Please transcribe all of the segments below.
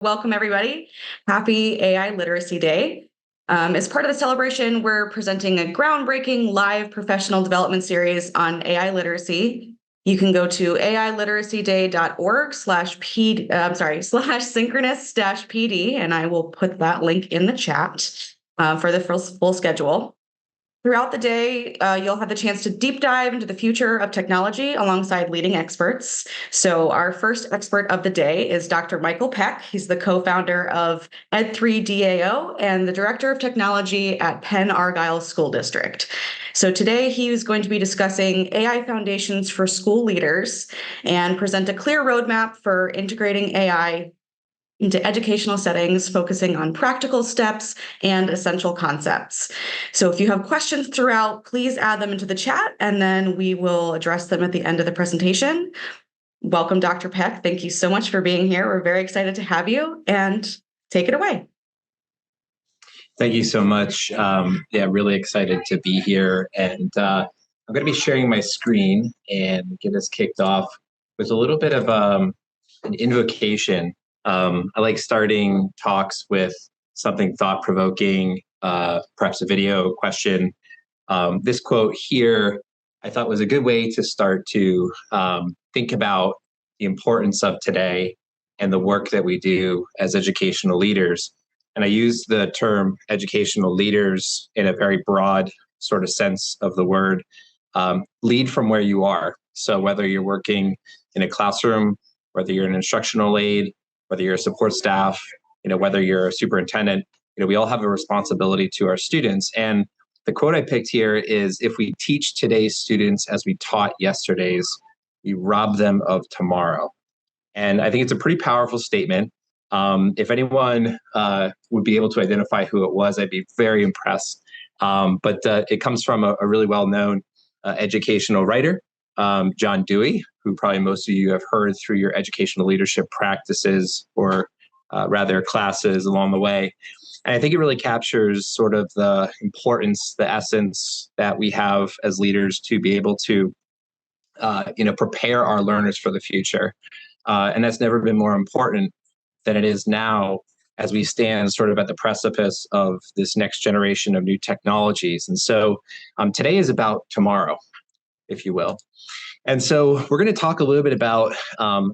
Welcome, everybody. Happy AI Literacy Day. As part of the celebration, we're presenting a groundbreaking live professional development series on AI literacy. You can go to ai-literacyday.org/synchronous-pd, and I will put that link in the chat for the full schedule. Throughout the day, you'll have the chance to deep dive into the future of technology alongside leading experts. So our first expert of the day is Dr. Michael Peck. He's the co-founder of ed3 DAO and the director of technology at Penn Argyl School District. So today he's going to be discussing AI foundations for school leaders and present a clear roadmap for integrating AI into educational settings, focusing on practical steps and essential concepts. So if you have questions throughout, please add them into the chat, and then we will address them at the end of the presentation. Welcome, Dr. Peck. Thank you so much for being here. We're very excited to have you, and take it away. Thank you so much. Yeah, really excited to be here. And I'm going to be sharing my screen and get us kicked off with a little bit of an invocation. I like starting talks with something thought-provoking, perhaps a video question. This quote here, I thought was a good way to start to think about the importance of today and the work that we do as educational leaders. And I use the term educational leaders in a very broad sort of sense of the word. Lead from where you are. So whether you're working in a classroom, whether you're an instructional aide, whether you're a support staff, whether you're a superintendent, we all have a responsibility to our students. And the quote I picked here is, if we teach today's students as we taught yesterday's, we rob them of tomorrow. And I think it's a pretty powerful statement. If anyone would be able to identify who it was, I'd be very impressed. But it comes from a really well-known educational writer, John Dewey, who probably most of you have heard through your educational leadership practices or rather classes along the way. And I think it really captures sort of the importance, the essence that we have as leaders to be able to prepare our learners for the future. And that's never been more important than it is now, as we stand sort of at the precipice of this next generation of new technologies. And so today is about tomorrow, if you will. And so we're going to talk a little bit about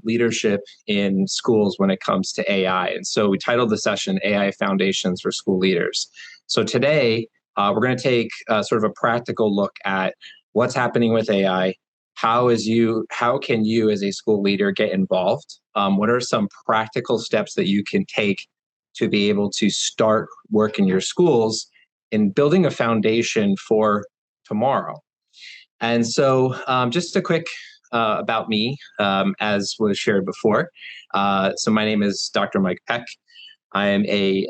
leadership in schools when it comes to AI. And so we titled the session AI Foundations for School Leaders. So today we're going to take sort of a practical look at what's happening with AI. How can you as a school leader get involved? What are some practical steps that you can take to be able to start work in your schools in building a foundation for tomorrow? And so just a quick about me, as was shared before. So my name is Dr. Mike Peck. I am a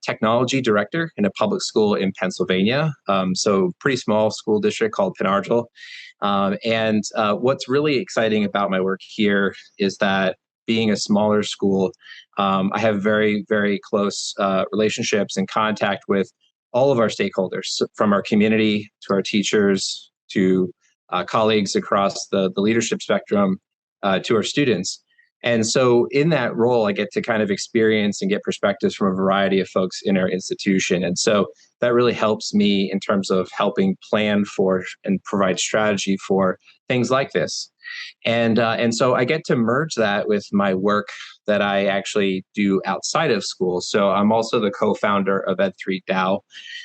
technology director in a public school in Pennsylvania, so pretty small school district called Penn Argyl. And what's really exciting about my work here is that being a smaller school, I have very, very close relationships and contact with all of our stakeholders, from our community to our teachers to colleagues across the leadership spectrum to our students. And so in that role, I get to kind of experience and get perspectives from a variety of folks in our institution. And so that really helps me in terms of helping plan for and provide strategy for things like this. And so I get to merge that with my work that I actually do outside of school. So I'm also the co-founder of ed3 DAO,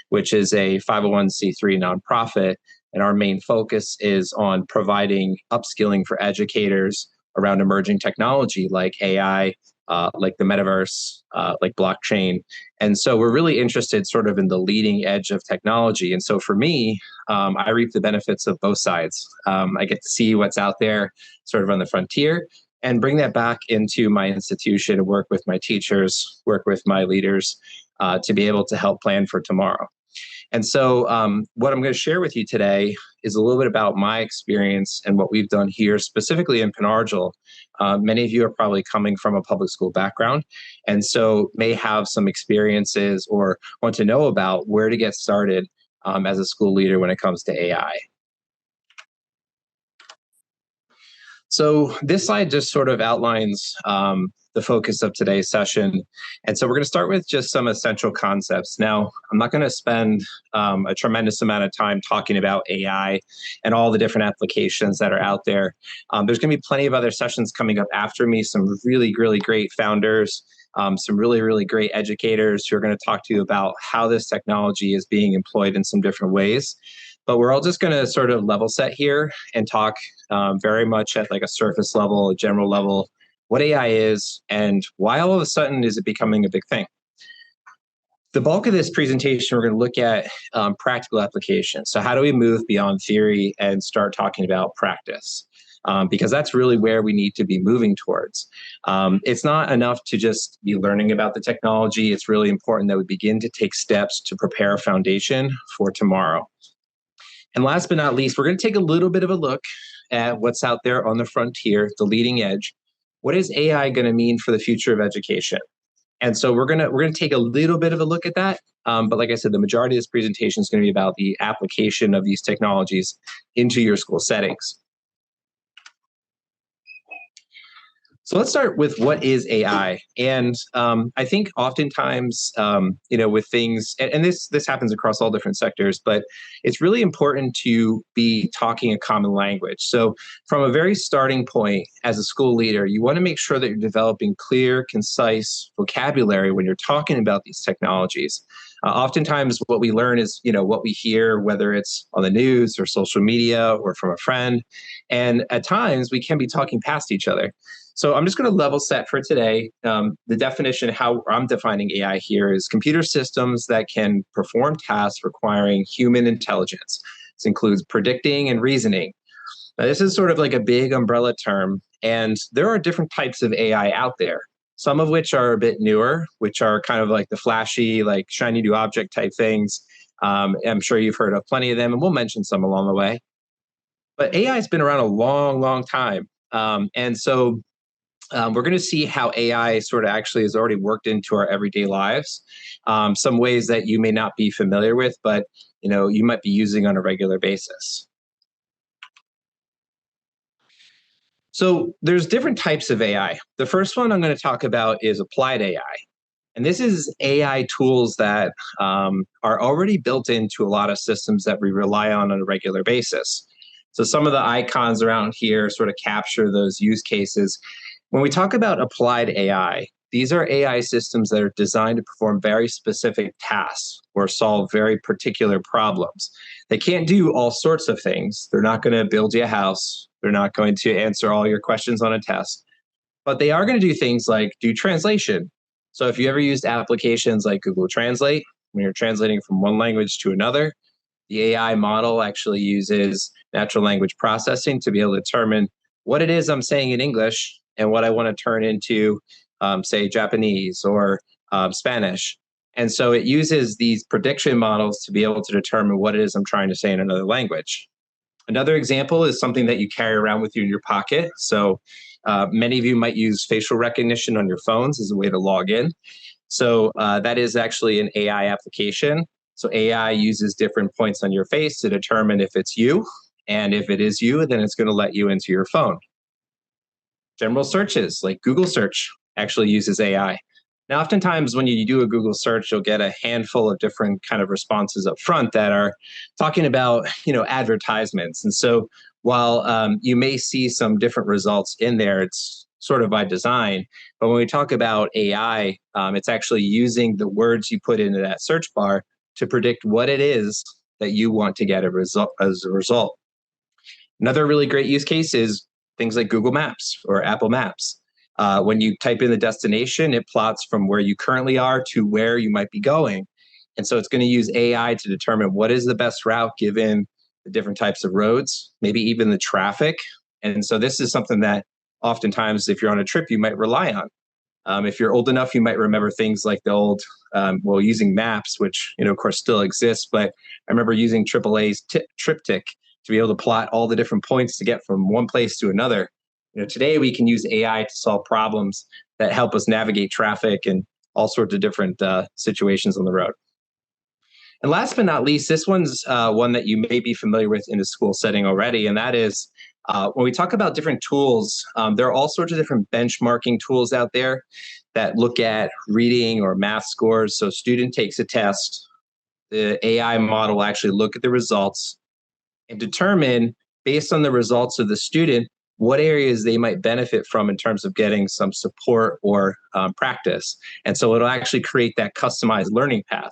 which is a 501c3 nonprofit. And our main focus is on providing upskilling for educators around emerging technology like AI, like the metaverse, like blockchain. And so we're really interested sort of in the leading edge of technology. And so for me, I reap the benefits of both sides. I get to see what's out there sort of on the frontier and bring that back into my institution, work with my teachers, work with my leaders to be able to help plan for tomorrow. And so what I'm going to share with you today is a little bit about my experience and what we've done here, specifically in Penn Argyl. Many of you are probably coming from a public school background, and so may have some experiences or want to know about where to get started as a school leader when it comes to AI. So this slide just sort of outlines the focus of today's session. And so we're going to start with just some essential concepts. Now, I'm not going to spend a tremendous amount of time talking about AI and all the different applications that are out there. There's going to be plenty of other sessions coming up after me, some really, really great founders, some really, really great educators who are going to talk to you about how this technology is being employed in some different ways. But we're all just going to sort of level set here and talk very much at like a surface level, a general level, what AI is and why all of a sudden is it becoming a big thing. The bulk of this presentation, we're going to look at practical applications. So how do we move beyond theory and start talking about practice? Because that's really where we need to be moving towards. It's not enough to just be learning about the technology. It's really important that we begin to take steps to prepare a foundation for tomorrow. And last but not least, we're going to take a little bit of a look at what's out there on the frontier, the leading edge. What is AI going to mean for the future of education? And so we're gonna take a little bit of a look at that. But like I said, the majority of this presentation is going to be about the application of these technologies into your school settings. So let's start with what is AI. And I think oftentimes, with things, and this happens across all different sectors, but it's really important to be talking a common language. So from a very starting point as a school leader, you want to make sure that you're developing clear, concise vocabulary when you're talking about these technologies. Oftentimes what we learn is, what we hear, whether it's on the news or social media or from a friend. And at times we can be talking past each other. So I'm just going to level set for today. The definition, how I'm defining AI here, is computer systems that can perform tasks requiring human intelligence. This includes predicting and reasoning. Now, this is sort of like a big umbrella term, and there are different types of AI out there, some of which are a bit newer, which are kind of like the flashy, like shiny new object type things. I'm sure you've heard of plenty of them, and we'll mention some along the way. But AI has been around a long, long time. And so we're going to see how AI sort of actually has already worked into our everyday lives. Some ways that you may not be familiar with, but you might be using on a regular basis. So there's different types of AI. The first one I'm going to talk about is applied AI. And this is AI tools that are already built into a lot of systems that we rely on a regular basis. So some of the icons around here sort of capture those use cases. When we talk about applied AI, these are AI systems that are designed to perform very specific tasks or solve very particular problems. They can't do all sorts of things. They're not going to build you a house. They're not going to answer all your questions on a test. But they are going to do things like do translation. So if you ever used applications like Google Translate, when you're translating from one language to another, the AI model actually uses natural language processing to be able to determine what it is I'm saying in English and what I want to turn into, say, Japanese or Spanish. And so it uses these prediction models to be able to determine what it is I'm trying to say in another language. Another example is something that you carry around with you in your pocket. So many of you might use facial recognition on your phones as a way to log in. So that is actually an AI application. So AI uses different points on your face to determine if it's you. And if it is you, then it's going to let you into your phone. General searches like Google search actually uses AI. Now, oftentimes when you do a Google search, you'll get a handful of different kind of responses up front that are talking about, advertisements. And so while you may see some different results in there, it's sort of by design. But when we talk about AI, it's actually using the words you put into that search bar to predict what it is that you want to get as a result. Another really great use case is things like Google Maps or Apple Maps. When you type in the destination, it plots from where you currently are to where you might be going. And so it's going to use AI to determine what is the best route given the different types of roads, maybe even the traffic. And so this is something that oftentimes, if you're on a trip, you might rely on. If you're old enough, you might remember things like the old, using maps, which, of course, still exists. But I remember using AAA's Triptych to be able to plot all the different points to get from one place to another. Today we can use AI to solve problems that help us navigate traffic and all sorts of different situations on the road. And last but not least, this one's one that you may be familiar with in a school setting already, and that is When we talk about different tools, there are all sorts of different benchmarking tools out there that look at reading or math scores. So student takes a test, the AI model will actually look at the results and determine, based on the results of the student, what areas they might benefit from in terms of getting some support or practice. And so it'll actually create that customized learning path.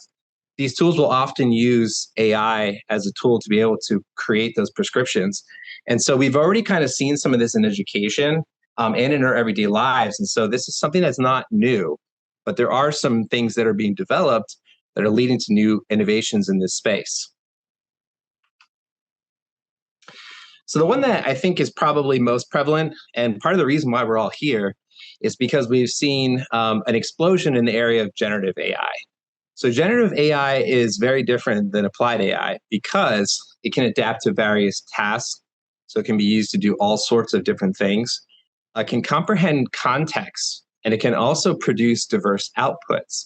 These tools will often use AI as a tool to be able to create those prescriptions. And so we've already kind of seen some of this in education and in our everyday lives. And so this is something that's not new, but there are some things that are being developed that are leading to new innovations in this space. So the one that I think is probably most prevalent, and part of the reason why we're all here, is because we've seen an explosion in the area of generative AI. So generative AI is very different than applied AI because it can adapt to various tasks. So it can be used to do all sorts of different things. It can comprehend context, and it can also produce diverse outputs.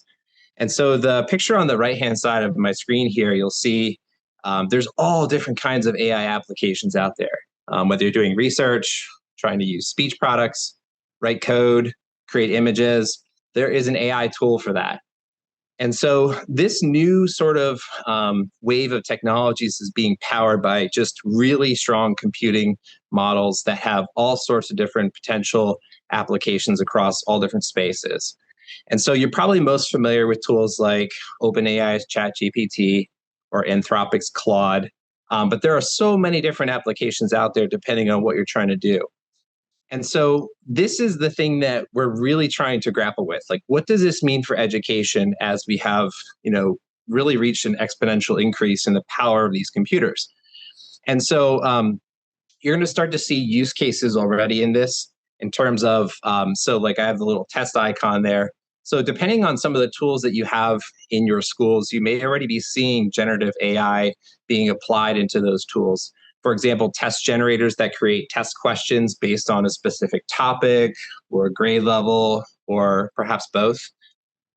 And so the picture on the right-hand side of my screen here, you'll see there's all different kinds of AI applications out there. Whether you're doing research, trying to use speech products, write code, create images, there is an AI tool for that. And so this new sort of wave of technologies is being powered by just really strong computing models that have all sorts of different potential applications across all different spaces. And so you're probably most familiar with tools like OpenAI's ChatGPT or Anthropic's Claude. But there are so many different applications out there depending on what you're trying to do. And so this is the thing that we're really trying to grapple with. Like, what does this mean for education as we have, really reached an exponential increase in the power of these computers? And so you're going to start to see use cases already in this in terms of, so like I have the little test icon there. So depending on some of the tools that you have in your schools, you may already be seeing generative AI being applied into those tools. For example, test generators that create test questions based on a specific topic or a grade level, or perhaps both.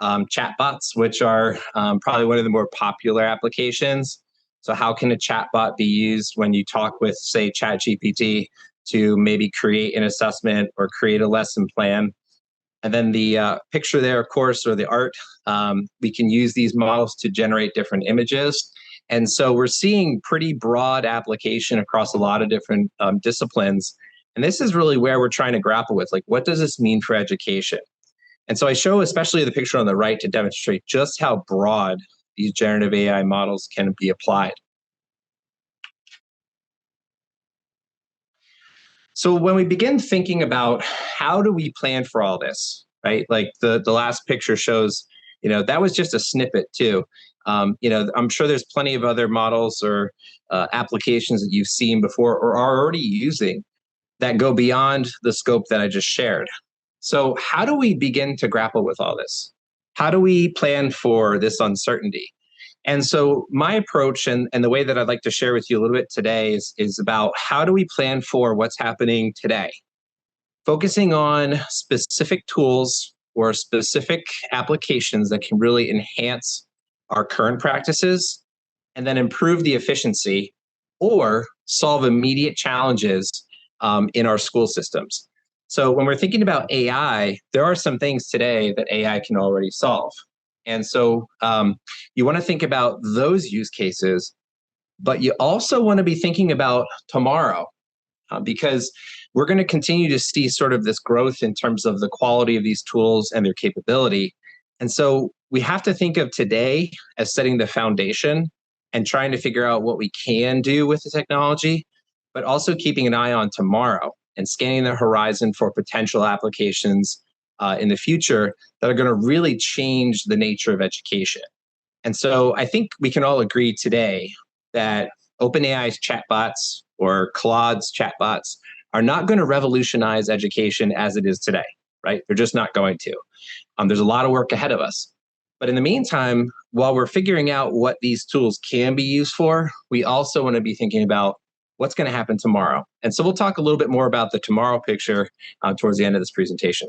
Chatbots, which are probably one of the more popular applications. So how can a chatbot be used when you talk with, say, ChatGPT to maybe create an assessment or create a lesson plan? And then the picture there, of course, or the art, we can use these models to generate different images. And so we're seeing pretty broad application across a lot of different disciplines. And this is really where we're trying to grapple with, like, what does this mean for education? And so I show especially the picture on the right to demonstrate just how broad these generative AI models can be applied. So when we begin thinking about how do we plan for all this, right? Like the last picture shows, that was just a snippet too. I'm sure there's plenty of other models or applications that you've seen before or are already using that go beyond the scope that I just shared. So how do we begin to grapple with all this? How do we plan for this uncertainty? And so my approach and the way that I'd like to share with you a little bit today is about how do we plan for what's happening today? Focusing on specific tools or specific applications that can really enhance our current practices and then improve the efficiency or solve immediate challenges in our school systems. So when we're thinking about AI, there are some things today that AI can already solve. And so you want to think about those use cases, but you also want to be thinking about tomorrow because we're going to continue to see sort of this growth in terms of the quality of these tools and their capability. And so we have to think of today as setting the foundation and trying to figure out what we can do with the technology, but also keeping an eye on tomorrow and scanning the horizon for potential applications in the future that are going to really change the nature of education. And so I think we can all agree today that OpenAI's chatbots or Claude's chatbots are not going to revolutionize education as it is today, right? They're just not going to. There's a lot of work ahead of us. But in the meantime, while we're figuring out what these tools can be used for, we also want to be thinking about what's going to happen tomorrow. And so we'll talk a little bit more about the tomorrow picture towards the end of this presentation.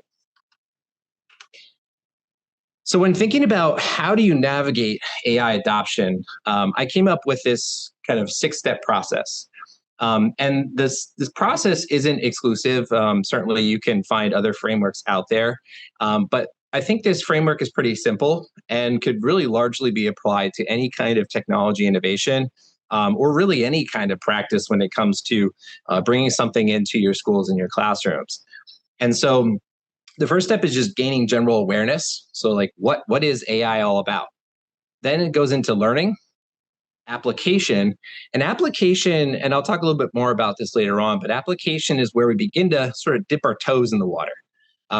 So when thinking about how do you navigate AI adoption, I came up with this kind of 6-step process. And this process isn't exclusive. Certainly, you can find other frameworks out there, but I think this framework is pretty simple and could really largely be applied to any kind of technology innovation, or really any kind of practice when it comes to bringing something into your schools and your classrooms. And so the first step is just gaining general awareness. So like what is AI all about? Then it goes into learning, application, and I'll talk a little bit more about this later on, but application is where we begin to sort of dip our toes in the water.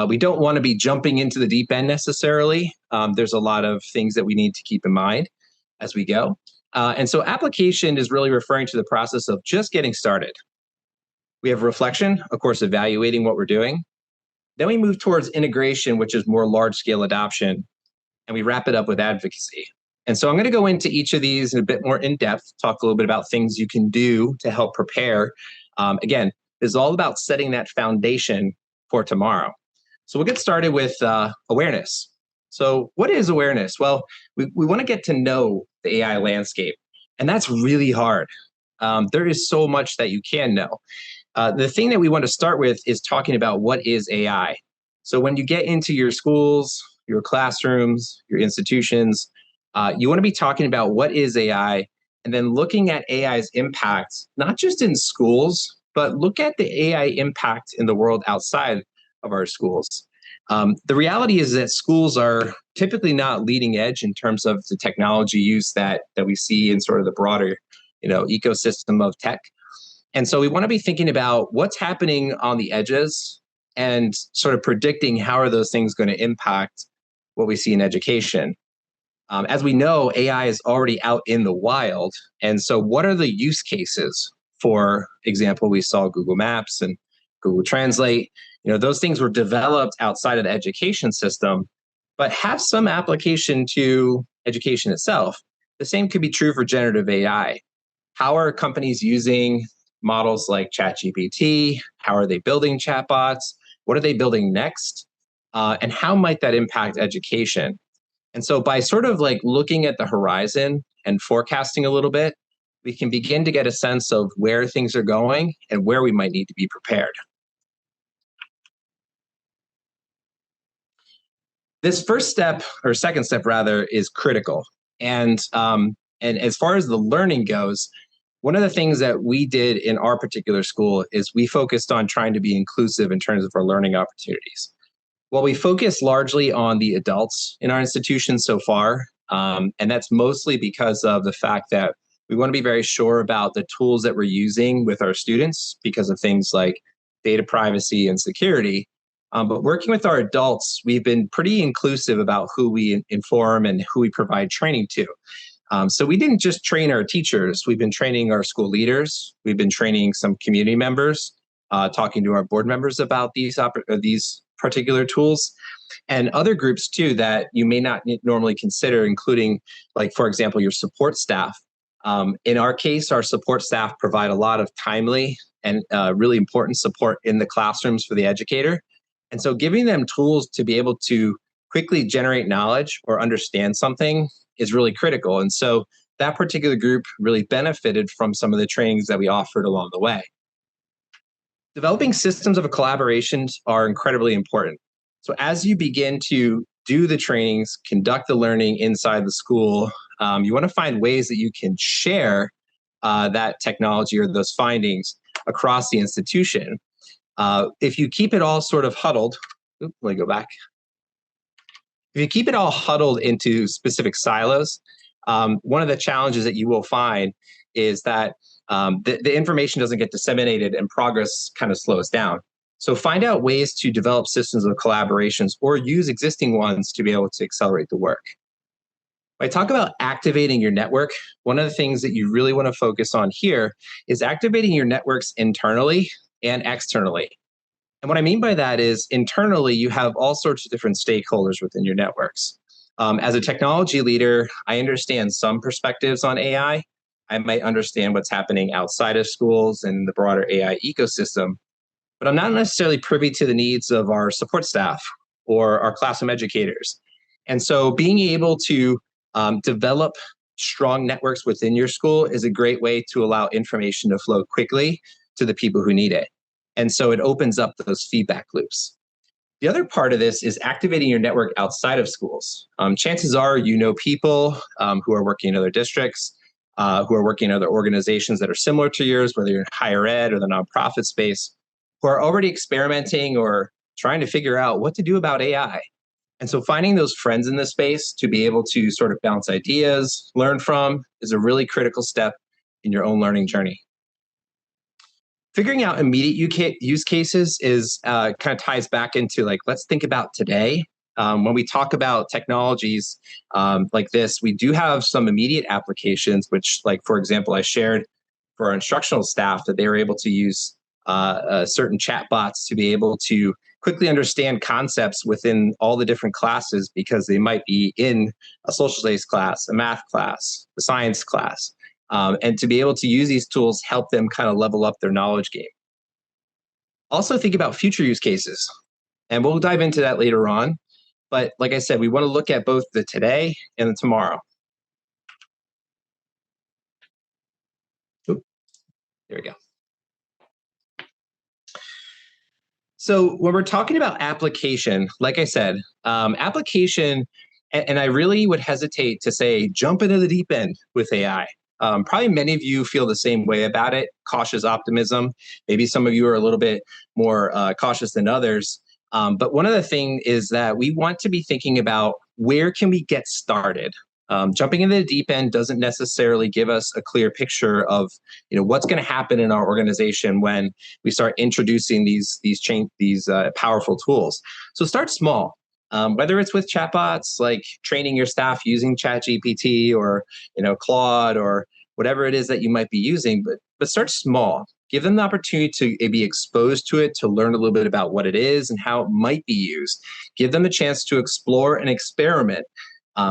We don't want to be jumping into the deep end necessarily. There's a lot of things that we need to keep in mind as we go. And so application is really referring to the process of just getting started. We have reflection, of course, evaluating what we're doing. Then we move towards integration, which is more large scale adoption. And we wrap it up with advocacy. And so I'm going to go into each of these in a bit more in depth, talk a little bit about things you can do to help prepare. Again, it's all about setting that foundation for tomorrow. So we'll get started with awareness. So what is awareness? Well, we want to get to know the AI landscape, and that's really hard. There is so much that you can know. The thing that we want to start with is talking about what is AI. So when you get into your schools, your classrooms, your institutions, you want to be talking about what is AI, and then looking at AI's impact, not just in schools, but look at the AI impact in the world outside of our schools. The reality is that schools are typically not leading edge in terms of the technology use that we see in sort of the broader, ecosystem of tech. And so we want to be thinking about what's happening on the edges and sort of predicting how are those things going to impact what we see in education. As we know, AI is already out in the wild. And so what are the use cases? For example, we saw Google Maps and Google Translate. Those things were developed outside of the education system, but have some application to education itself. The same could be true for generative AI. How are companies using models like ChatGPT? How are they building chatbots? What are they building next? And how might that impact education? And so by sort of like looking at the horizon and forecasting a little bit, we can begin to get a sense of where things are going and where we might need to be prepared. This first step, or second step rather, is critical. And as far as the learning goes, one of the things that we did in our particular school is we focused on trying to be inclusive in terms of our learning opportunities. Well, we focus largely on the adults in our institution so far, and that's mostly because of the fact that we want to be very sure about the tools that we're using with our students because of things like data privacy and security. But working with our adults, we've been pretty inclusive about who we inform and who we provide training to. So we didn't just train our teachers, we've been training our school leaders, we've been training some community members, talking to our board members about these particular tools, and other groups too that you may not normally consider, including, like, for example, your support staff. In our case, our support staff provide a lot of timely and really important support in the classrooms for the educator. And so giving them tools to be able to quickly generate knowledge or understand something is really critical. And so that particular group really benefited from some of the trainings that we offered along the way. Developing systems of collaborations are incredibly important. So as you begin to do the trainings, conduct the learning inside the school, you want to find ways that you can share that technology or those findings across the institution. If you keep it all sort of huddled, let me go back. If you keep it all huddled into specific silos, one of the challenges that you will find is that the information doesn't get disseminated and progress kind of slows down. So find out ways to develop systems of collaborations or use existing ones to be able to accelerate the work. When I talk about activating your network, one of the things that you really want to focus on here is activating your networks internally and externally. And what I mean by that is internally, you have all sorts of different stakeholders within your networks. As a technology leader, I understand some perspectives on AI. I might understand what's happening outside of schools and the broader AI ecosystem, but I'm not necessarily privy to the needs of our support staff or our classroom educators. And so being able to develop strong networks within your school is a great way to allow information to flow quickly to the people who need it. And so it opens up those feedback loops. The other part of this is activating your network outside of schools. Chances are you know people who are working in other districts, who are working in other organizations that are similar to yours, whether you're in higher ed or the nonprofit space, who are already experimenting or trying to figure out what to do about AI. And so finding those friends in this space to be able to sort of bounce ideas, learn from, is a really critical step in your own learning journey. Figuring out immediate use cases is kind of ties back into like, let's think about today. When we talk about technologies like this, we do have some immediate applications, which, like, for example, I shared for our instructional staff that they were able to use certain chatbots to be able to quickly understand concepts within all the different classes, because they might be in a social studies class, a math class, a science class. And to be able to use these tools help them kind of level up their knowledge game. Also think about future use cases, and we'll dive into that later on. But like I said, we want to look at both the today and the tomorrow. Oop, there we go. So when we're talking about application, like I said, application, and I really would hesitate to say jump into the deep end with AI. Probably many of you feel the same way about it, cautious optimism. Maybe some of you are a little bit more cautious than others. But one of the things is that we want to be thinking about where can we get started. Jumping into the deep end doesn't necessarily give us a clear picture of what's going to happen in our organization when we start introducing these powerful tools. So start small. Whether it's with chatbots, like training your staff using ChatGPT or Claude or whatever it is that you might be using, but start small. Give them the opportunity to be exposed to it, to learn a little bit about what it is and how it might be used. Give them a chance to explore and experiment.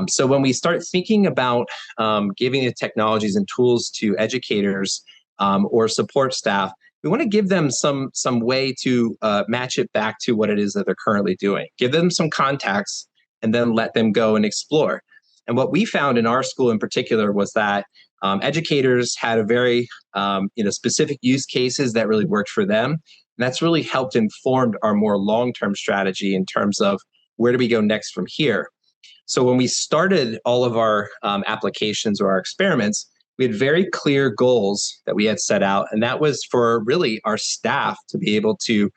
So when we start thinking about giving the technologies and tools to educators or support staff, we want to give them some way to match it back to what it is that they're currently doing. Give them some contacts and then let them go and explore. And what we found in our school in particular was that educators had a very specific use cases that really worked for them. And that's really helped inform our more long-term strategy in terms of where do we go next from here. So when we started all of our applications or our experiments, we had very clear goals that we had set out, and that was for really our staff to be able to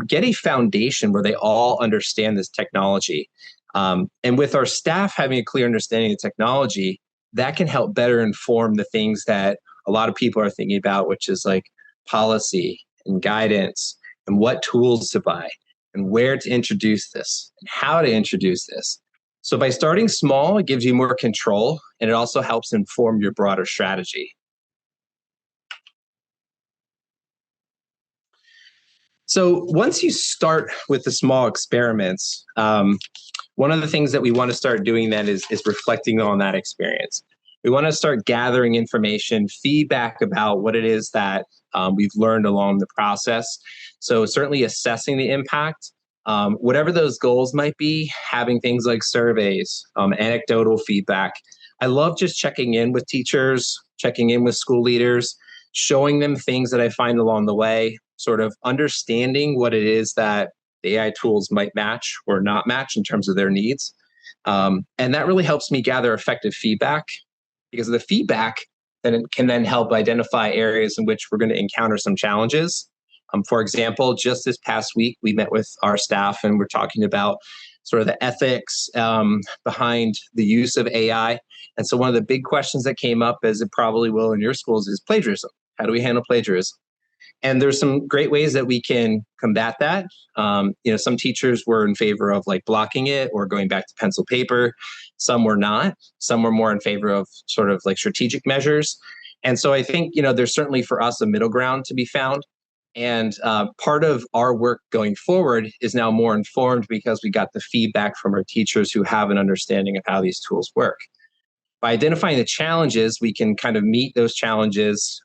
get a foundation where they all understand this technology. And with our staff having a clear understanding of technology, that can help better inform the things that a lot of people are thinking about, which is like policy and guidance and what tools to buy and where to introduce this and how to introduce this. So by starting small, it gives you more control, and it also helps inform your broader strategy. So once you start with the small experiments, one of the things that we want to start doing then is reflecting on that experience. We want to start gathering information, feedback about what it is that we've learned along the process. So certainly assessing the impact. Whatever those goals might be, having things like surveys, anecdotal feedback. I love just checking in with teachers, checking in with school leaders, showing them things that I find along the way, sort of understanding what it is that the AI tools might match or not match in terms of their needs. And that really helps me gather effective feedback, because the feedback then can then help identify areas in which we're going to encounter some challenges. For example, just this past week, we met with our staff and we're talking about sort of the ethics behind the use of AI. And so one of the big questions that came up, as it probably will in your schools, is plagiarism. How do we handle plagiarism? And there's some great ways that we can combat that. Some teachers were in favor of like blocking it or going back to pencil paper. Some were not. Some were more in favor of sort of like strategic measures. And so I think, there's certainly for us a middle ground to be found. And part of our work going forward is now more informed because we got the feedback from our teachers who have an understanding of how these tools work. By identifying the challenges, we can kind of meet those challenges,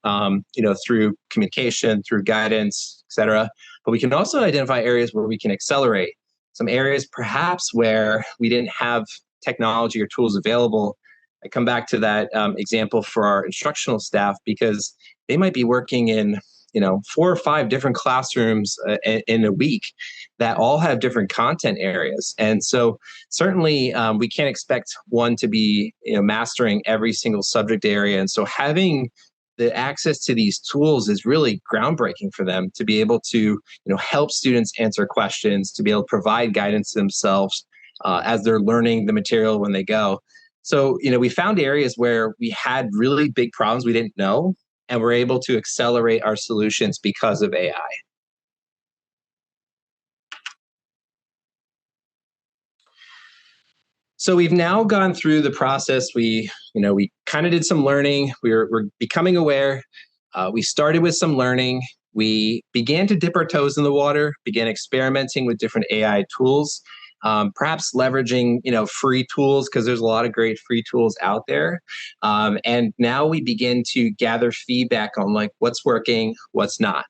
through communication, through guidance, et cetera. But we can also identify areas where we can accelerate. Some areas perhaps where we didn't have technology or tools available I come back to that example for our instructional staff because they might be working in 4 or 5 different classrooms in a week that all have different content areas. And so certainly we can't expect one to be mastering every single subject area. And so having the access to these tools is really groundbreaking for them to be able to help students answer questions, to be able to provide guidance to themselves as they're learning the material when they go. So we found areas where we had really big problems we didn't know, and we're able to accelerate our solutions because of AI. So we've now gone through the process. We kind of did some learning. We're becoming aware. We started with some learning. We began to dip our toes in the water, began experimenting with different AI tools, perhaps leveraging free tools because there's a lot of great free tools out there. And now we begin to gather feedback on like what's working, what's not.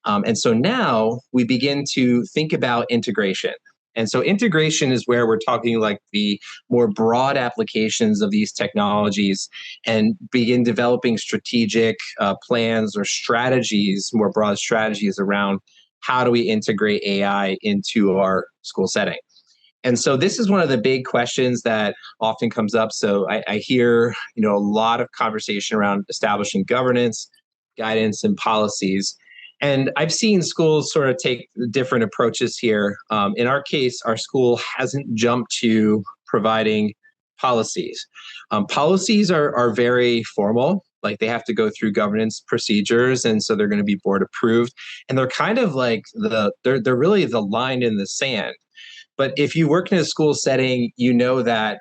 And so now we begin to think about integration. And so integration is where we're talking like the more broad applications of these technologies and begin developing strategic plans or strategies, more broad strategies around how do we integrate AI into our school setting. And so this is one of the big questions that often comes up. So I hear a lot of conversation around establishing governance, guidance, and policies. And I've seen schools sort of take different approaches here. In our case, our school hasn't jumped to providing policies. Policies are very formal, like they have to go through governance procedures, and so they're going to be board approved. And they're kind of like they're really the line in the sand. But if you work in a school setting, you know that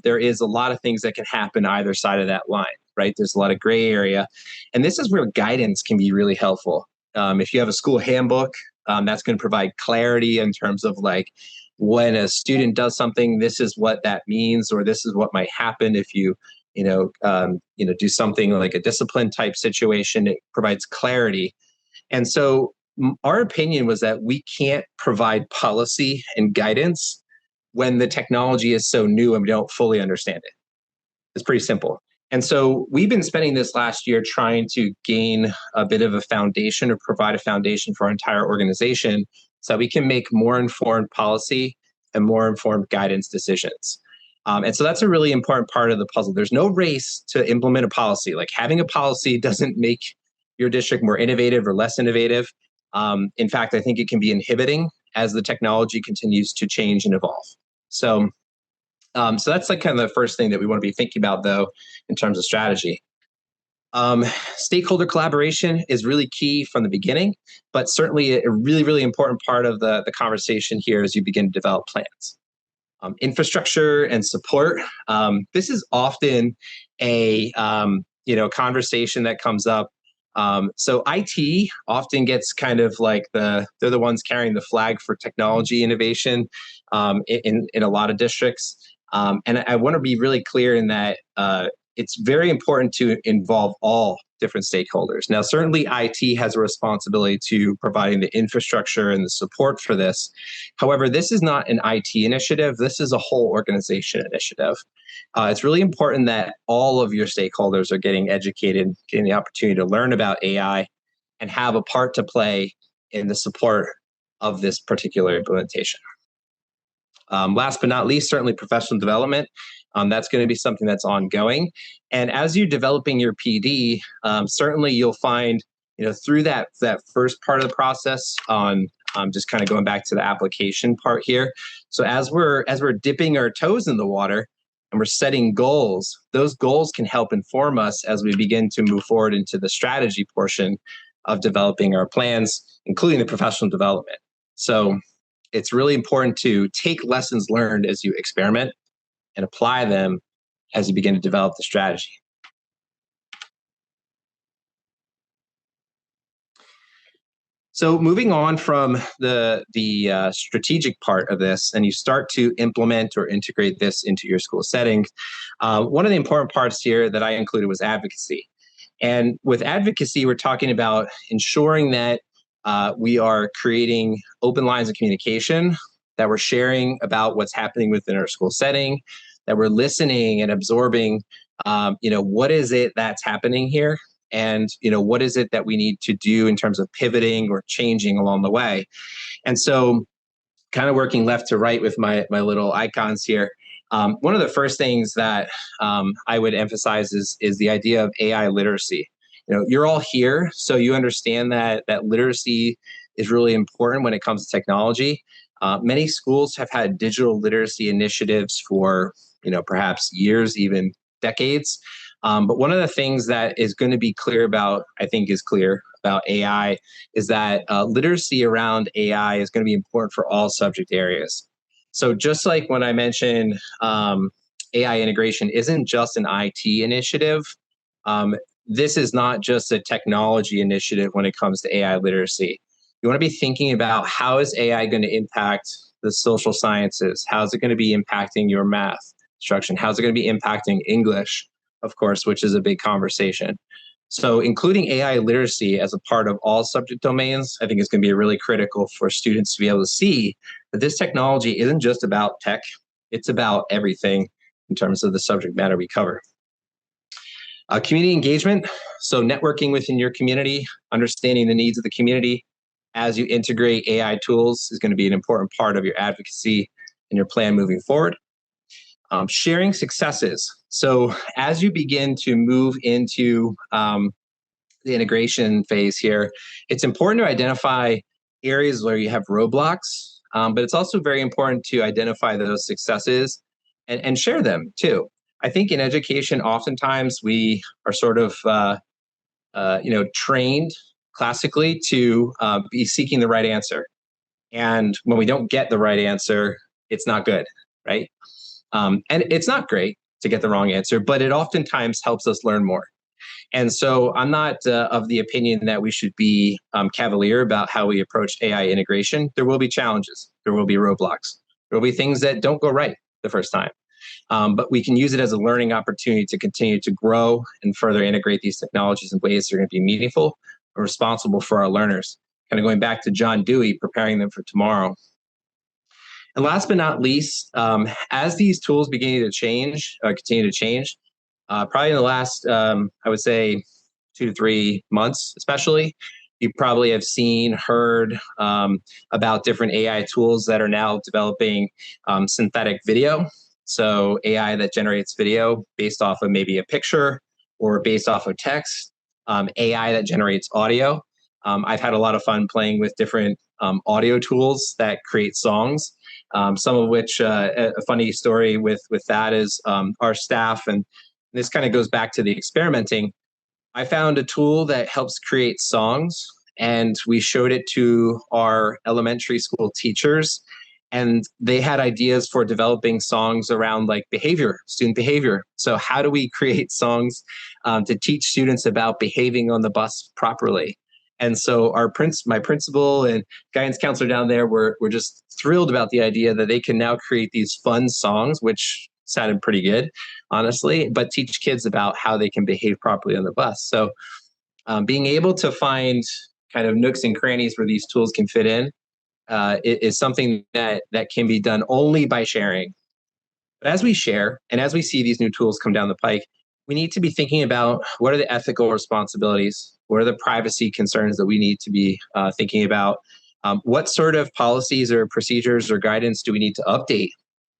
there is a lot of things that can happen either side of that line, right? There's a lot of gray area. And this is where guidance can be really helpful. If you have a school handbook, that's going to provide clarity in terms of like when a student does something, this is what that means, or this is what might happen if you do something like a discipline type situation. It provides clarity. And so our opinion was that we can't provide policy and guidance when the technology is so new and we don't fully understand it. It's pretty simple. And so we've been spending this last year trying to gain a bit of a foundation or provide a foundation for our entire organization so that we can make more informed policy and more informed guidance decisions. And so that's a really important part of the puzzle. There's no race to implement a policy. Like having a policy doesn't make your district more innovative or less innovative. In fact, I think it can be inhibiting as the technology continues to change and evolve. So that's like kind of the first thing that we want to be thinking about, though, in terms of strategy. Stakeholder collaboration is really key from the beginning, but certainly a really, really important part of the conversation here as you begin to develop plans. Infrastructure and support. This is often a conversation that comes up. So IT often gets kind of like they're the ones carrying the flag for technology innovation in a lot of districts. And I want to be really clear in that it's very important to involve all different stakeholders. Now, certainly IT has a responsibility to providing the infrastructure and the support for this. However, this is not an IT initiative. This is a whole organization initiative. It's really important that all of your stakeholders are getting educated, getting the opportunity to learn about AI and have a part to play in the support of this particular implementation. Last but not least, certainly professional development. That's going to be something that's ongoing. And as you're developing your PD, certainly you'll find, through that first part of the process on just kind of going back to the application part here. So as we're dipping our toes in the water and we're setting goals, those goals can help inform us as we begin to move forward into the strategy portion of developing our plans, including the professional development. So it's really important to take lessons learned as you experiment and apply them as you begin to develop the strategy. So moving on from the strategic part of this, and you start to implement or integrate this into your school setting, one of the important parts here that I included was advocacy. And with advocacy, we're talking about ensuring that we are creating open lines of communication, that we're sharing about what's happening within our school setting, that we're listening and absorbing, what is it that's happening here? And, what is it that we need to do in terms of pivoting or changing along the way? And so kind of working left to right with my little icons here. One of the first things that I would emphasize is the idea of AI literacy. You're all here, so you understand that literacy is really important when it comes to technology. Many schools have had digital literacy initiatives for perhaps years, even decades. But one of the things that is going to be clear about, I think, is clear about AI is that literacy around AI is going to be important for all subject areas. So just like when I mentioned AI integration isn't just an IT initiative, this is not just a technology initiative when it comes to AI literacy. You want to be thinking about how is AI going to impact the social sciences? How is it going to be impacting your math instruction? How's it going to be impacting English, of course, which is a big conversation. So including AI literacy as a part of all subject domains, I think is going to be really critical for students to be able to see that this technology isn't just about tech, it's about everything in terms of the subject matter we cover. Community engagement, so networking within your community, understanding the needs of the community as you integrate AI tools is going to be an important part of your advocacy and your plan moving forward. Sharing successes. So as you begin to move into the integration phase here, it's important to identify areas where you have roadblocks, but it's also very important to identify those successes and share them too. I think in education, oftentimes we are sort of, trained classically to be seeking the right answer. And when we don't get the right answer, it's not good, right? And it's not great to get the wrong answer, but it oftentimes helps us learn more. And so I'm not of the opinion that we should be cavalier about how we approach AI integration. There will be challenges. There will be roadblocks. There will be things that don't go right the first time. But we can use it as a learning opportunity to continue to grow and further integrate these technologies in ways that are going to be meaningful and responsible for our learners. Kind of going back to John Dewey, preparing them for tomorrow. And last but not least, as these tools continue to change, probably in the last, I would say, 2 to 3 months, especially, you probably have seen, heard about different AI tools that are now developing synthetic video. So AI that generates video based off of maybe a picture or based off of text, AI that generates audio. I've had a lot of fun playing with different audio tools that create songs. Some of which, a funny story with that is our staff, and this kind of goes back to the experimenting. I found a tool that helps create songs, and we showed it to our elementary school teachers, and they had ideas for developing songs around like behavior, student behavior. So how do we create songs to teach students about behaving on the bus properly? And so my principal and guidance counselor down there were just thrilled about the idea that they can now create these fun songs, which sounded pretty good, honestly, but teach kids about how they can behave properly on the bus. So being able to find kind of nooks and crannies where these tools can fit in is something that can be done only by sharing. But as we share and as we see these new tools come down the pike, we need to be thinking about what are the ethical responsibilities, what are the privacy concerns that we need to be thinking about, what sort of policies or procedures or guidance do we need to update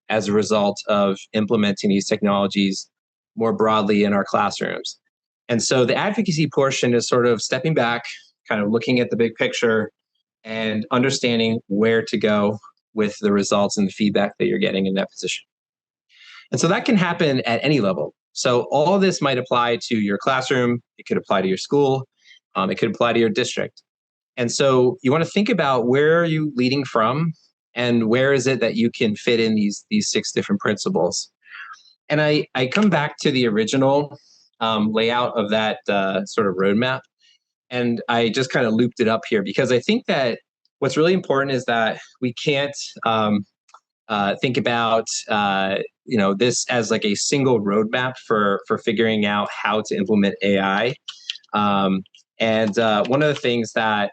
as a result of implementing these technologies more broadly in our classrooms. And so the advocacy portion is sort of stepping back, kind of looking at the big picture and understanding where to go with the results and the feedback that you're getting in that position. And so that can happen at any level. So all of this might apply to your classroom. It could apply to your school. It could apply to your district. And so you want to think about where are you leading from and where is it that you can fit in these 6 different principles. And I come back to the original layout of that sort of roadmap. And I just kind of looped it up here because I think that what's really important is that we can't think about this as like a single roadmap for figuring out how to implement AI. And one of the things that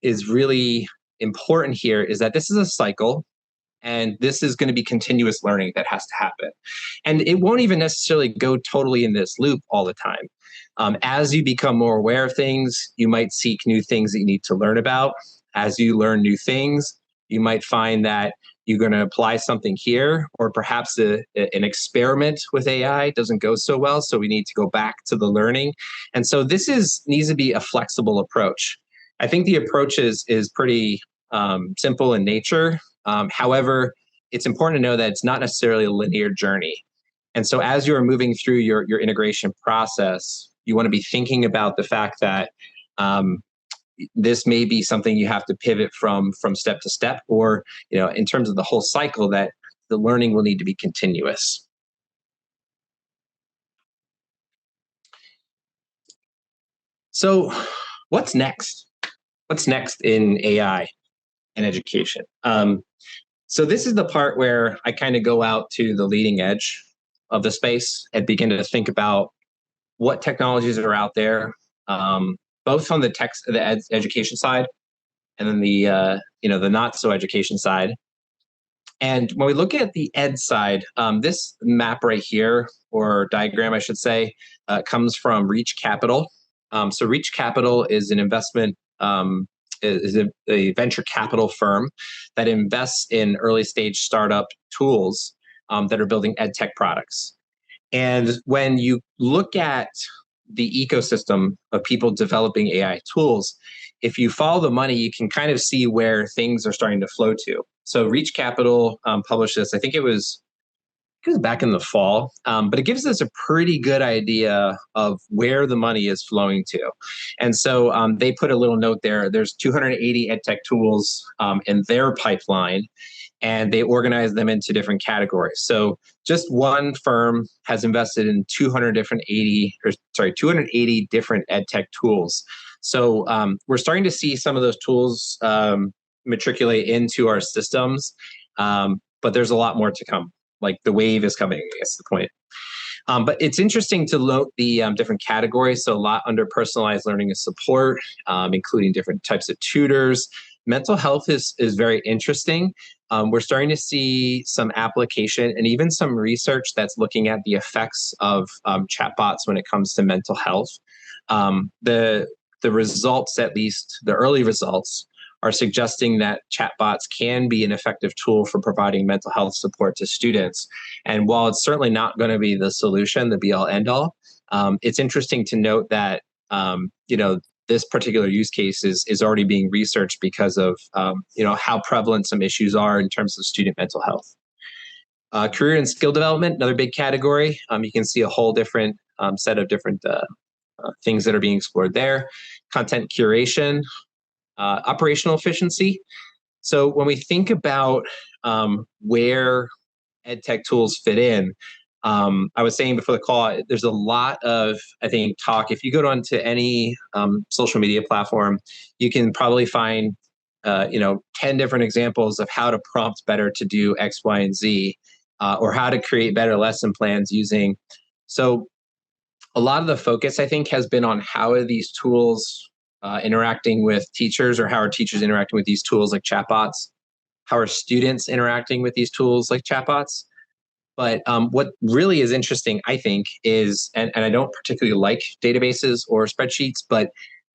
is really important here is that this is a cycle, And this is going to be continuous learning that has to happen. And it won't even necessarily go totally in this loop all the time. As you become more aware of things, you might seek new things that you need to learn about. As you learn new things, you might find that you're going to apply something here, or perhaps an experiment with AI doesn't go so well, so we need to go back to the learning. And so this needs to be a flexible approach. I think the approach is pretty simple in nature. However, it's important to know that it's not necessarily a linear journey. And so as you're moving through your integration process, you want to be thinking about the fact that this may be something you have to pivot from step to step, or in terms of the whole cycle, that the learning will need to be continuous. So what's next? What's next in AI and education? So this is the part where I kind of go out to the leading edge of the space and begin to think about what technologies are out there, both on the education side, and then the not so education side. And when we look at the ed side, this map right here, or diagram, I should say, comes from Reach Capital. So Reach Capital is an investment, is a venture capital firm that invests in early stage startup tools that are building ed tech products. And when you look at the ecosystem of people developing AI tools, if you follow the money, you can kind of see where things are starting to flow to. So Reach Capital published this, I think it was back in the fall, but it gives us a pretty good idea of where the money is flowing to. And so they put a little note there. There's 280 edtech tools in their pipeline, and they organize them into different categories. So just one firm has invested in 280 different edtech tools. So we're starting to see some of those tools matriculate into our systems, but there's a lot more to come. Like the wave is coming, I guess the point. But it's interesting to note the different categories. So a lot under personalized learning and support, including different types of tutors. Mental health is very interesting. We're starting to see some application and even some research that's looking at the effects of chatbots when it comes to mental health. The results, at least the early results, are suggesting that chatbots can be an effective tool for providing mental health support to students. And while it's certainly not going to be the solution, the be-all, end-all, it's interesting to note that this particular use case is already being researched because of how prevalent some issues are in terms of student mental health. Career and skill development, another big category. You can see a whole different set of different things that are being explored there. Content curation, operational efficiency. So when we think about where ed tech tools fit in, I was saying before the call, there's a lot of, I think, talk. If you go onto any social media platform, you can probably find 10 different examples of how to prompt better to do X, Y, and Z, or how to create better lesson plans using. So a lot of the focus, I think, has been on how are these tools interacting with teachers, or how are teachers interacting with these tools like chatbots? How are students interacting with these tools like chatbots? But what really is interesting, I think, is, and I don't particularly like databases or spreadsheets, but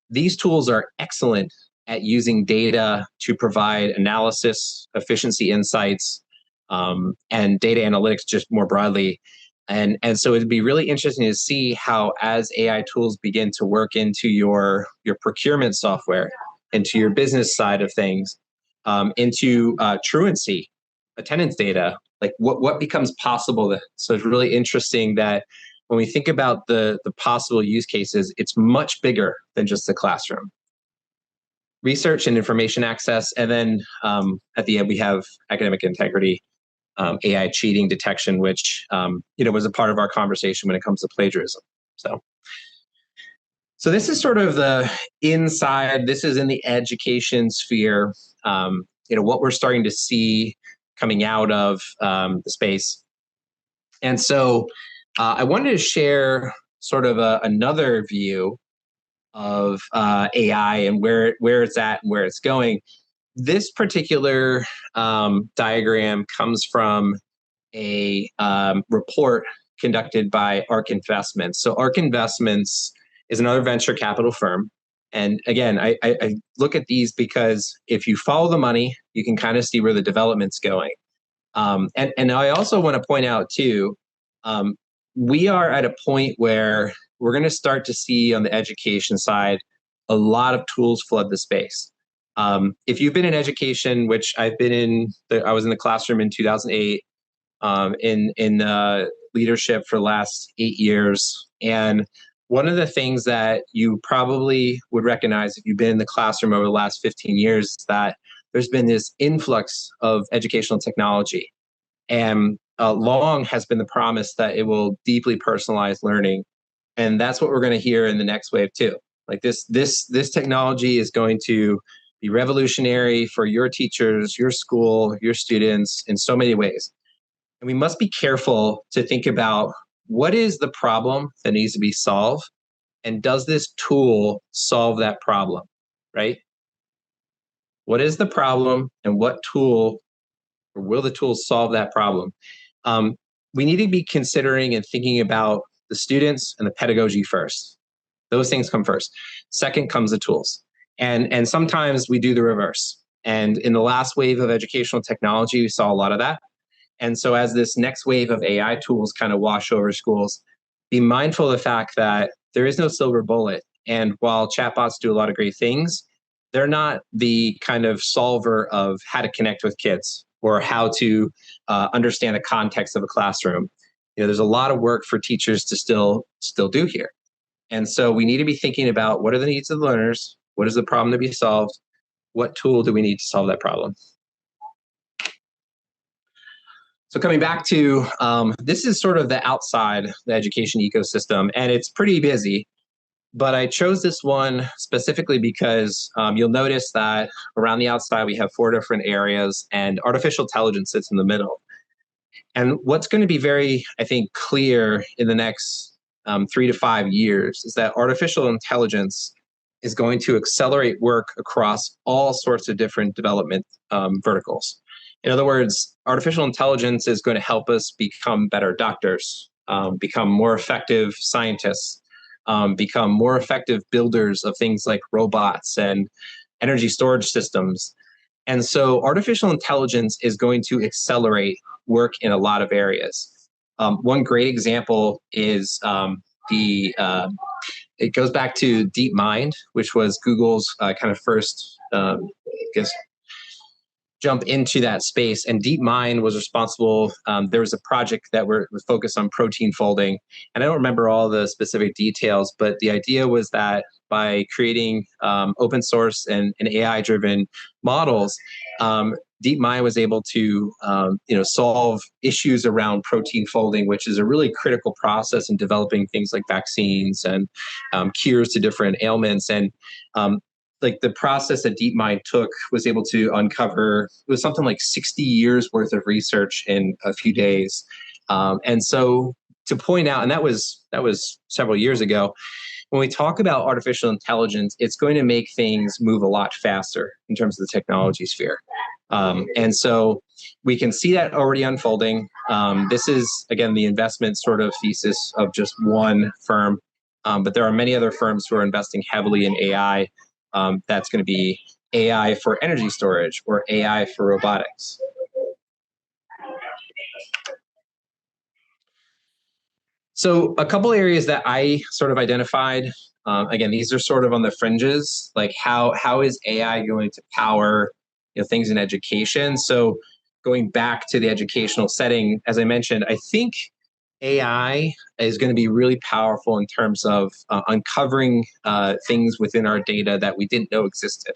these tools are excellent at using data to provide analysis, efficiency insights, and data analytics just more broadly. And so it'd be really interesting to see how, as AI tools begin to work into your procurement software, into your business side of things, into truancy, attendance data, like what becomes possible. So it's really interesting that when we think about the possible use cases, it's much bigger than just the classroom. Research and information access, and then at the end we have academic integrity, AI cheating detection, which was a part of our conversation when it comes to plagiarism. So this is sort of the inside. This is in the education sphere. What we're starting to see coming out of the space. And so I wanted to share sort of another view of AI and where it's at and where it's going. this particular diagram comes from a report conducted by ARK Investments. So ARK Investments is another venture capital firm. And again, I look at these because if you follow the money, you can kind of see where the development's going. And I also want to point out too, we are at a point where we're going to start to see on the education side a lot of tools flood the space. If you've been in education, which I've been in, I was in the classroom in 2008, in leadership for the last 8 years. And one of the things that you probably would recognize if you've been in the classroom over the last 15 years is that there's been this influx of educational technology. And long has been the promise that it will deeply personalize learning. And that's what we're going to hear in the next wave too. Like this technology is going to be revolutionary for your teachers, your school, your students in so many ways. And we must be careful to think about what is the problem that needs to be solved, and does this tool solve that problem, right? What is the problem, and what tool, or will the tool solve that problem? We need to be considering and thinking about the students and the pedagogy first. Those things come first. Second comes the tools. And sometimes we do the reverse. And in the last wave of educational technology, we saw a lot of that. And so as this next wave of AI tools kind of wash over schools, be mindful of the fact that there is no silver bullet. And while chatbots do a lot of great things, they're not the kind of solver of how to connect with kids or how to understand the context of a classroom. You know, there's a lot of work for teachers to still do here. And so we need to be thinking about what are the needs of the learners? What is the problem to be solved? What tool do we need to solve that problem? So coming back to, this is sort of the outside, the education ecosystem, and it's pretty busy. But I chose this one specifically because you'll notice that around the outside, we have 4 different areas, and artificial intelligence sits in the middle. And what's going to be very, I think, clear in the next 3 to 5 years is that artificial intelligence is going to accelerate work across all sorts of different development verticals. In other words, artificial intelligence is going to help us become better doctors, become more effective scientists, become more effective builders of things like robots and energy storage systems. And so artificial intelligence is going to accelerate work in a lot of areas. One great example is it goes back to DeepMind, which was Google's kind of first, I guess, jump into that space. And DeepMind was responsible. There was a project that was focused on protein folding. And I don't remember all the specific details, but the idea was that by creating open source and AI-driven models, DeepMind was able to solve issues around protein folding, which is a really critical process in developing things like vaccines and cures to different ailments. And like the process that DeepMind took was able to uncover, it was something like 60 years worth of research in a few days. And so to point out, and that was several years ago, when we talk about artificial intelligence, it's going to make things move a lot faster in terms of the technology sphere. And so we can see that already unfolding. This is, again, the investment sort of thesis of just one firm, but there are many other firms who are investing heavily in AI. That's going to be AI for energy storage or AI for robotics. So a couple areas that I sort of identified, again, these are sort of on the fringes, like how is AI going to power things in education? So going back to the educational setting, as I mentioned, I think AI is going to be really powerful in terms of uncovering things within our data that we didn't know existed.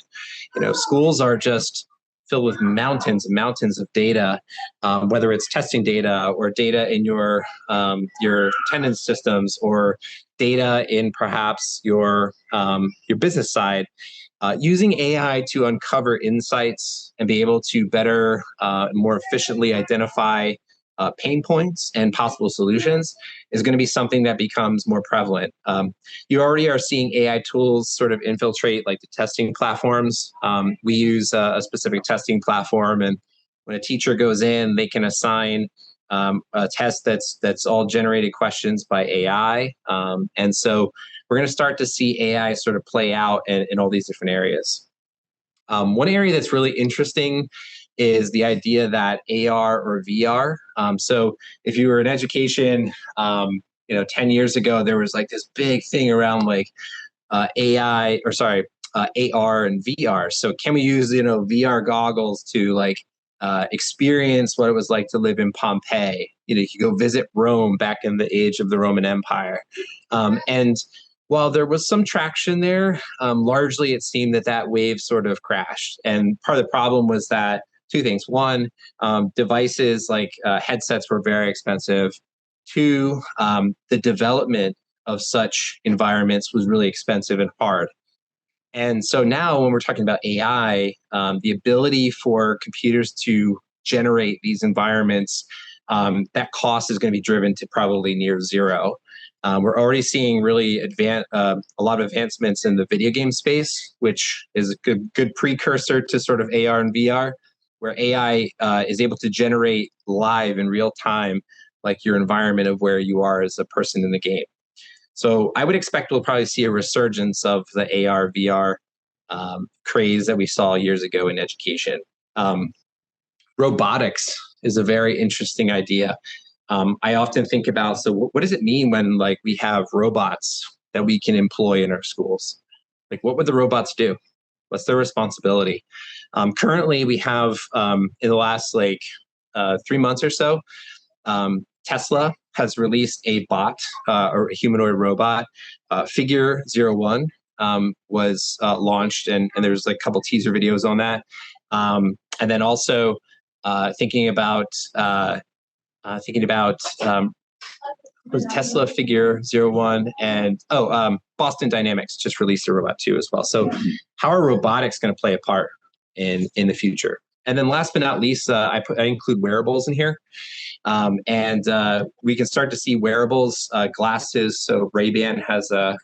Schools are just filled with mountains and mountains of data, whether it's testing data or data in your attendance systems or data in perhaps your business side. Using AI to uncover insights and be able to better, more efficiently identify pain points and possible solutions is going to be something that becomes more prevalent. You already are seeing AI tools sort of infiltrate like the testing platforms. We use a specific testing platform, and when a teacher goes in, they can assign a test that's all generated questions by AI. And so we're going to start to see AI sort of play out in all these different areas. One area that's really interesting is the idea that AR or VR. So if you were in education, 10 years ago, there was like this big thing around like AR and VR. So can we use, VR goggles to like experience what it was like to live in Pompeii? You could go visit Rome back in the age of the Roman Empire. And while there was some traction there, largely it seemed that wave sort of crashed. And part of the problem was that two things. One, devices like headsets were very expensive. Two, the development of such environments was really expensive and hard. And so now when we're talking about AI, the ability for computers to generate these environments, that cost is going to be driven to probably near zero. We're already seeing really a lot of advancements in the video game space, which is a good precursor to sort of AR and VR, where AI is able to generate live in real time, like your environment of where you are as a person in the game. So I would expect we'll probably see a resurgence of the AR, VR craze that we saw years ago in education. Robotics is a very interesting idea. I often think about, so what does it mean when like we have robots that we can employ in our schools? Like what would the robots do? What's their responsibility? Currently, we have in the last 3 months or so, Tesla has released a bot or a humanoid robot. Figure 01 was launched, and there's like a couple teaser videos on that. And then also thinking about was Tesla Figure 01 and Boston Dynamics just released a robot too as well. So how are robotics going to play a part in the future? And then last but not least, I include wearables in here. And we can start to see wearables, glasses. So Ray-Ban has a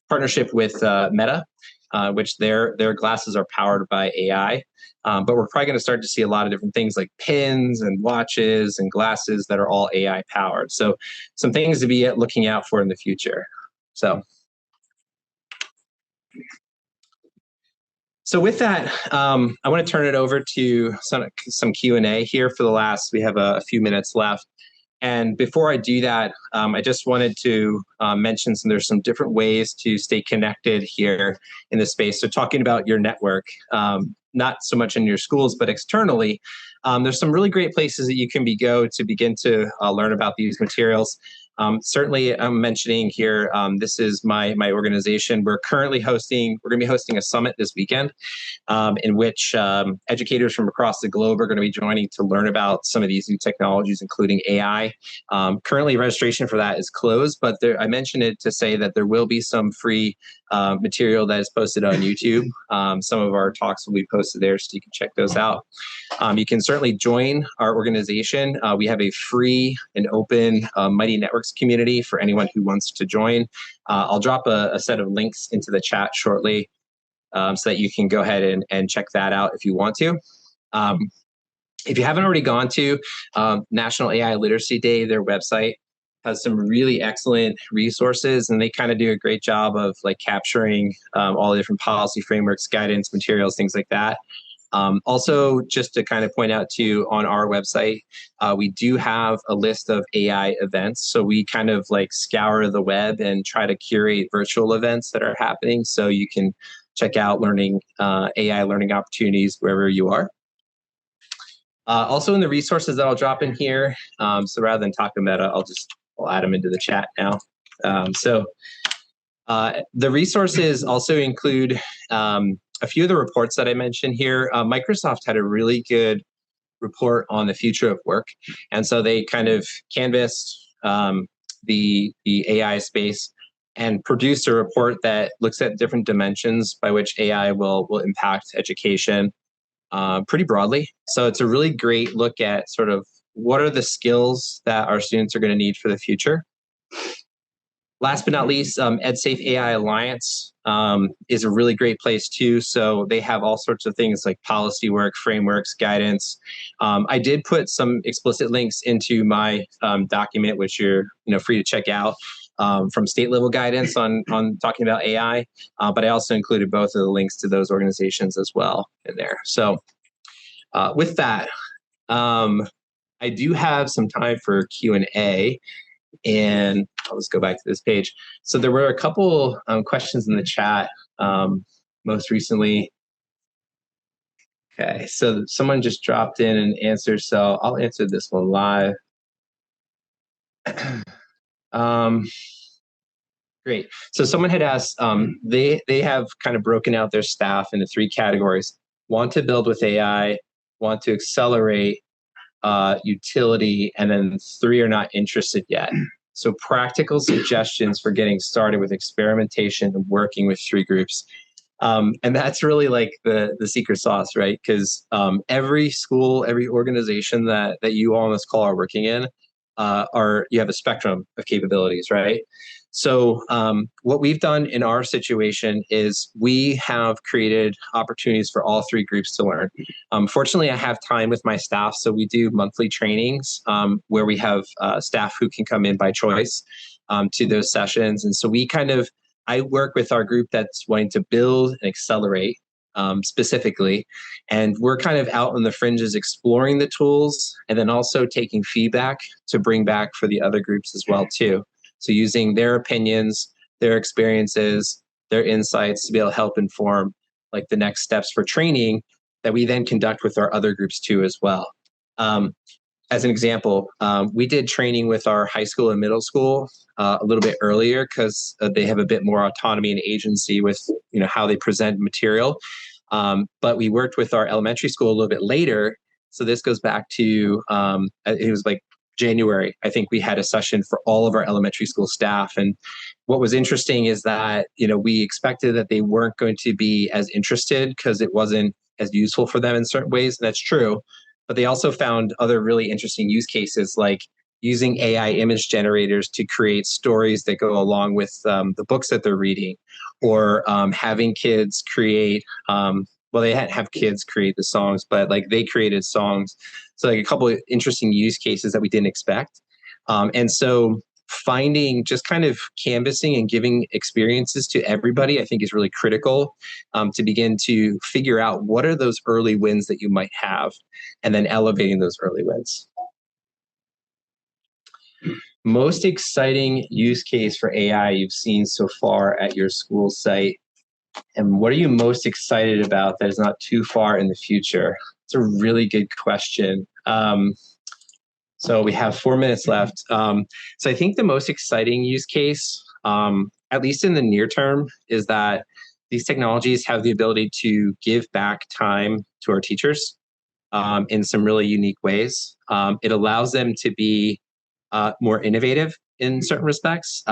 partnership with Meta, which their glasses are powered by AI. But we're probably going to start to see a lot of different things like pins and watches and glasses that are all AI powered. So some things to be looking out for in the future. So with that, I want to turn it over to some Q&A here for the last, we have a few minutes left. And before I do that, I just wanted to mention there's some different ways to stay connected here in this space. So talking about your network, not so much in your schools, but externally, there's some really great places that you can go to begin to learn about these materials. Certainly, I'm mentioning here, this is my organization. We're going to be hosting a summit this weekend in which educators from across the globe are going to be joining to learn about some of these new technologies, including AI. Currently, registration for that is closed, but I mentioned it to say that there will be some free material that is posted on YouTube. Some of our talks will be posted there, so you can check those out. You can certainly join our organization. We have a free and open Mighty Networks community for anyone who wants to join. I'll drop a set of links into the chat shortly so that you can go ahead and check that out if you want to. If you haven't already gone to National AI Literacy Day, their website has some really excellent resources, and they kind of do a great job of like capturing all the different policy frameworks, guidance, materials, things like that. Also, just to kind of point out too, on our website, we do have a list of AI events. So we kind of like scour the web and try to curate virtual events that are happening. So you can check out AI learning opportunities wherever you are. Also in the resources that I'll drop in here, so rather than talk to Meta, I'll add them into the chat now. The resources also include a few of the reports that I mentioned here. Microsoft had a really good report on the future of work. And so they kind of canvassed the AI space and produced a report that looks at different dimensions by which AI will impact education. pretty broadly. So it's a really great look at sort of what are the skills that our students are going to need for the future. Last but not least, EdSafe AI Alliance is a really great place too. So they have all sorts of things like policy work, frameworks, guidance. I did put some explicit links into my document, which you're free to check out, from state level guidance on talking about AI. But I also included both of the links to those organizations as well in there. So with that, I do have some time for Q&A. And I'll just go back to this page. So there were a couple questions in the chat most recently. Okay, so someone just dropped in an answer, so I'll answer this one live. Great. So someone had asked, they have kind of broken out their staff into 3 categories: want to build with AI, want to accelerate, utility, and then 3 are not interested yet. So practical suggestions for getting started with experimentation and working with 3 groups. And that's really like the secret sauce, right? Because every school, every organization that you all on this call are working in, you have a spectrum of capabilities, right? So what we've done in our situation is we have created opportunities for all 3 groups to learn. Fortunately, I have time with my staff, so we do monthly trainings where we have staff who can come in by choice to those sessions. And so I work with our group that's wanting to build and accelerate specifically. And we're kind of out on the fringes exploring the tools and then also taking feedback to bring back for the other groups as well too. So using their opinions, their experiences, their insights to be able to help inform like the next steps for training that we then conduct with our other groups too as well. As an example, we did training with our high school and middle school a little bit earlier because they have a bit more autonomy and agency with how they present material. But we worked with our elementary school a little bit later. So this goes back to, it was like January. I think we had a session for all of our elementary school staff. And what was interesting is that, we expected that they weren't going to be as interested because it wasn't as useful for them in certain ways. And that's true. But they also found other really interesting use cases, like using AI image generators to create stories that go along with the books that they're reading, or having kids create, they hadn't have kids create the songs, but like they created songs. So like a couple of interesting use cases that we didn't expect. And so finding, just kind of canvassing and giving experiences to everybody, I think is really critical to begin to figure out what are those early wins that you might have, and then elevating those early wins. Most exciting use case for AI you've seen so far at your school site, and what are you most excited about that is not too far in the future? It's a really good question. So we have 4 minutes left. So I think the most exciting use case, at least in the near term, is that these technologies have the ability to give back time to our teachers in some really unique ways. It allows them to be more innovative in certain respects.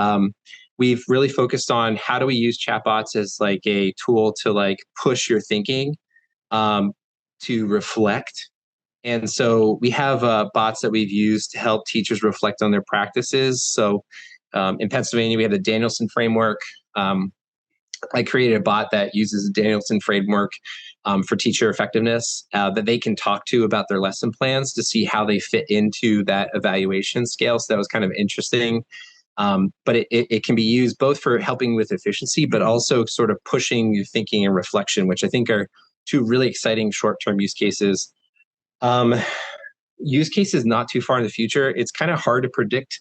We've really focused on how do we use chatbots as like a tool to like push your thinking, to reflect. And so we have bots that we've used to help teachers reflect on their practices. So in Pennsylvania, we have the Danielson framework. I created a bot that uses the Danielson framework for teacher effectiveness that they can talk to about their lesson plans to see how they fit into that evaluation scale. So that was kind of interesting. But it can be used both for helping with efficiency, but also sort of pushing your thinking and reflection, which I think are 2 really exciting short-term use cases. Use cases not too far in the future. It's kind of hard to predict,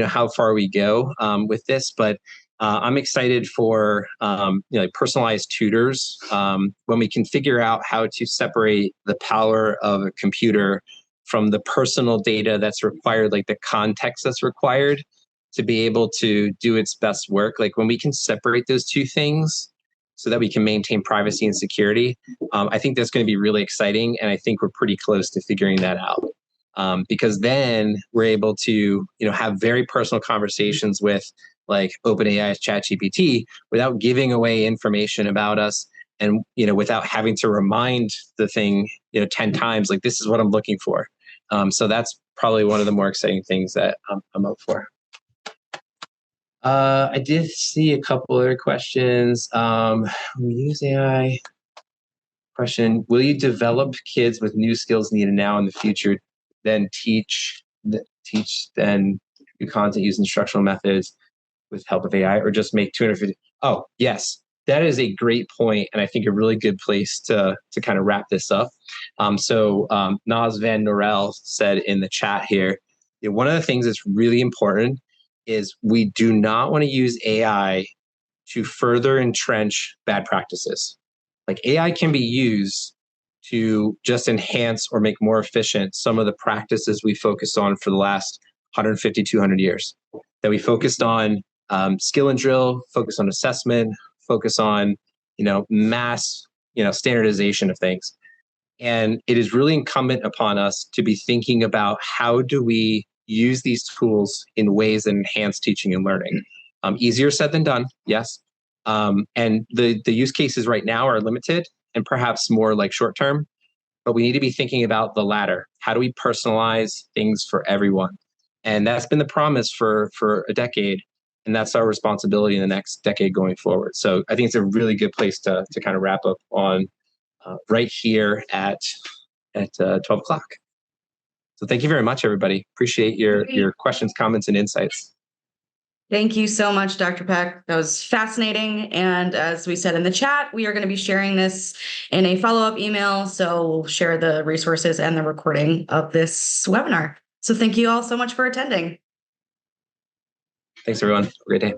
how far we go with this, but I'm excited for like personalized tutors when we can figure out how to separate the power of a computer from the personal data that's required, like the context that's required to be able to do its best work. Like when we can separate those 2 things so that we can maintain privacy and security, I think that's going to be really exciting. And I think we're pretty close to figuring that out. Because then we're able to, have very personal conversations with like OpenAI's ChatGPT without giving away information about us, and without having to remind the thing 10 times, like, this is what I'm looking for. So that's probably one of the more exciting things that I'm up for. I did see a couple other questions. We use AI. Question: will you develop kids with new skills needed now in the future, then teach then new content using instructional methods with help of AI, or just make 250? Oh, yes, that is a great point, and I think a really good place to kind of wrap this up. Nas Van Norel said in the chat here, one of the things that's really important is we do not want to use AI to further entrench bad practices. Like, AI can be used to just enhance or make more efficient some of the practices we focused on for the last 150, 200 years. That we focused on skill and drill, focus on assessment, focus on, mass, standardization of things. And it is really incumbent upon us to be thinking about how do we use these tools in ways that enhance teaching and learning. Easier said than done, yes. And the use cases right now are limited and perhaps more like short term, but we need to be thinking about the latter. How do we personalize things for everyone? And that's been the promise for a decade, and that's our responsibility in the next decade going forward. So I think it's a really good place to kind of wrap up on right here at 12 o'clock. So thank you very much, everybody. Appreciate your questions, comments, and insights. Thank you so much, Dr. Peck. That was fascinating. And as we said in the chat, we are going to be sharing this in a follow-up email. So we'll share the resources and the recording of this webinar. So thank you all so much for attending. Thanks, everyone. Have a great day.